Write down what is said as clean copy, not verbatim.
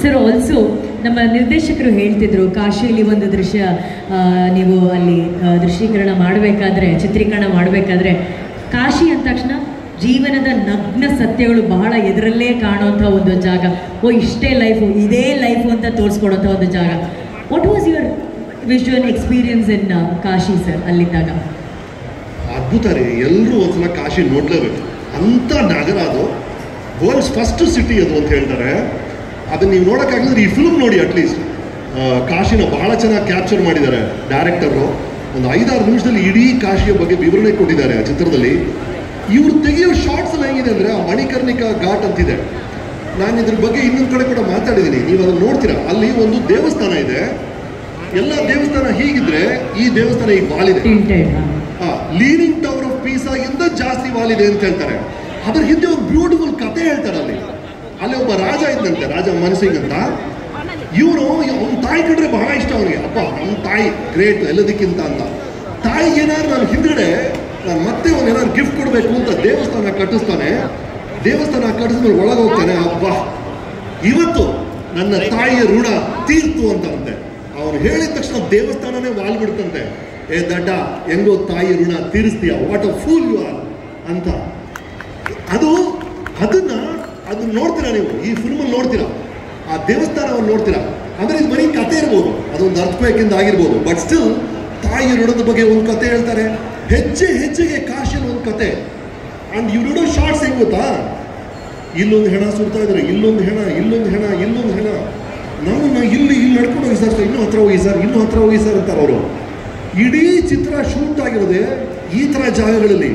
Sir also ನಮ್ಮ ನಿರ್ದೇಶಕರು ಹೇಳ್ತಿದ್ರು ಕಾಶಿಯಲ್ಲಿ ಒಂದು ದೃಶ್ಯ ನೀವು ಅಲ್ಲಿ ದೃಶ್ಯೀಕರಣ ಮಾಡಬೇಕಾದ್ರೆ ಚಿತ್ರೀಕರಣ ಮಾಡಬೇಕಾದ್ರೆ ಕಾಶಿ ಅಂದ ತಕ್ಷಣ ಜೀವನದ ನಗ್ನ ಸತ್ಯಗಳು ಬಹಳ ಎದುರಲ್ಲೇ ಕಾಣುವಂಥ ಒಂದು ಜಾಗ. ಇಷ್ಟೇ ಲೈಫು, ಇದೇ ಲೈಫು ಅಂತ ತೋರಿಸ್ಕೊಡೋಂಥ ಒಂದು ಜಾಗ. What was your visual experience in Kashi sir ಅಲ್ಲಿದ್ದಾಗ? ಅದ್ಭುತ ರೀ, ಎಲ್ಲರೂ ಒಂದ್ಸಲ ಕಾಶಿ ನೋಡ್ಲೇಬೇಕು. ಅಂಥ ನಗರ ಅದು, ವರ್ಲ್ಡ್ಸ್ ಫಸ್ಟ್ ಸಿಟಿ ಅದು ಅಂತ ಹೇಳ್ತಾರೆ. ಅದನ್ನು ನೀವು ನೋಡೋಕ್ಕಾಗಲಿದ್ರೆ ಈ ಫಿಲ್ಮ್ ನೋಡಿ. ಅಟ್ಲೀಸ್ಟ್ ಕಾಶಿನ ಬಹಳ ಚೆನ್ನಾಗಿ ಕ್ಯಾಪ್ಚರ್ ಮಾಡಿದ್ದಾರೆ ಡೈರೆಕ್ಟರು. ಒಂದು 5-6 ನಿಮಿಷದಲ್ಲಿ ಇಡೀ ಕಾಶಿಯ ಬಗ್ಗೆ ವಿವರಣೆ ಕೊಟ್ಟಿದ್ದಾರೆ ಆ ಚಿತ್ರದಲ್ಲಿ. ಇವರು ತೆಗೆಯೋ ಶಾರ್ಟ್ಸ್ ಎಲ್ಲ ಹೇಗಿದೆ ಅಂದರೆ, ಆ ಮಣಿಕರ್ಣಿಕಾ ಘಾಟ್ ಅಂತಿದೆ. ನಾನು ಇದ್ರ ಬಗ್ಗೆ ಇನ್ನೊಂದು ಕಡೆ ಕೂಡ ಮಾತಾಡಿದ್ದೀನಿ, ನೀವು ಅದನ್ನು ನೋಡ್ತೀರಾ. ಅಲ್ಲಿ ಒಂದು ದೇವಸ್ಥಾನ ಇದೆ. ಎಲ್ಲ ದೇವಸ್ಥಾನ ಹೀಗಿದ್ರೆ ಈ ದೇವಸ್ಥಾನ ಈಗ ವಾಲಿದೆ. ಲೀನಿಂಗ್ ಟವರ್ ಆಫ್ ಪೀಸಾಗಿಂದ ಜಾಸ್ತಿ ವಾಲಿದೆ ಅಂತ ಹೇಳ್ತಾರೆ. ಅದ್ರ ಹಿಂದೆ ಒಂದು ಬ್ಯೂಟಿಫುಲ್ ಕತೆ ಹೇಳ್ತಾರೆ. ಅಲ್ಲಿ ಒಬ್ಬ ರಾಜ ಇದ್ದಂತೆ, ರಾಜ ಮನ್ಸಿಂಗ್ ಅಂತ. ಇವನು ಅವ್ನ ತಾಯಿ ಕಂಡ್ರೆ ಬಹಳ ಇಷ್ಟ ಅವನಿಗೆ. ಅಪ್ಪ ನಮ್ಮ ತಾಯಿ ಗ್ರೇಟ್ ಎಲ್ಲದಕ್ಕಿಂತ ಅಂತ. ತಾಯಿಗೆ ಏನಾದ್ರು ನಾನು ಹಿಂದ್ಗಡೆ ನಾನು ಮತ್ತೆ ಏನಾದ್ರು ಗಿಫ್ಟ್ ಕೊಡಬೇಕು ಅಂತ ದೇವಸ್ಥಾನ ಕಟ್ಟಿಸ್ತಾನೆ. ದೇವಸ್ಥಾನ ಕಟ್ಟಿಸ್ಮೇಲೆ ಒಳಗೆ ಹೋಗ್ತಾನೆ. ಅಬ್ಬ ಇವತ್ತು ನನ್ನ ತಾಯಿಯ ಋಣ ತೀರ್ತು ಅಂತಂತೆ. ಅವನು ಹೇಳಿದ ತಕ್ಷಣ ದೇವಸ್ಥಾನನೇ ವಾಲ್ಬಿಡ್ತಂತೆ. ದಡ್ಡ, ಹೆಂಗೋ ತಾಯಿ ಋಣ ತೀರಿಸ್ತೀಯ, what a fool you are ಅಂತ. ಅದನ್ನ ನೋಡ್ತೀರಾ ನೀವು, ಈ ಫಿಲ್ಮಲ್ಲಿ ನೋಡ್ತೀರಾ, ಆ ದೇವಸ್ಥಾನವನ್ನು ನೋಡ್ತೀರಾ. ಅಂದರೆ ಇದು ಬರೀ ಕತೆ ಇರ್ಬೋದು, ಅದೊಂದು ಅರ್ಥಕ್ವೇಕಿಂದ ಆಗಿರ್ಬೋದು, ಬಟ್ ಸ್ಟಿಲ್ ತಾಯಿ ಋಣದ ಬಗ್ಗೆ ಒಂದು ಕತೆ ಹೇಳ್ತಾರೆ. ಹೆಜ್ಜೆ ಹೆಜ್ಜೆಗೆ ಕಾಶಿನ ಒಂದು ಕತೆ. ಆ್ಯಂಡ್ ಇವ್ ನೋಡೋ ಶಾರ್ಟ್ಸ್ ಹೆಂಗೆ ಗೊತ್ತಾ, ಇಲ್ಲೊಂದು ಹೆಣ ಸುಡ್ತಾ ಇದ್ದಾರೆ, ಇಲ್ಲೊಂದು ಹೆಣ, ಇಲ್ಲೊಂದು ಹೆಣ, ಇಲ್ಲೊಂದು ಹೆಣ. ನಮ್ಮನ್ನು ಇಲ್ಲಿ ನಡ್ಕೊಂಡು ಹೋಗಿ ಸರ್, ಇನ್ನೂ ಹತ್ರ ಹೋಗಿ ಸರ್, ಇನ್ನೂ ಹತ್ರ ಹೋಗಿ ಸರ್ ಅಂತಾರೆ ಅವರು. ಇಡೀ ಚಿತ್ರ ಶೂಟ್ ಆಗಿರೋದೆ ಈ ಥರ ಜಾಗಗಳಲ್ಲಿ.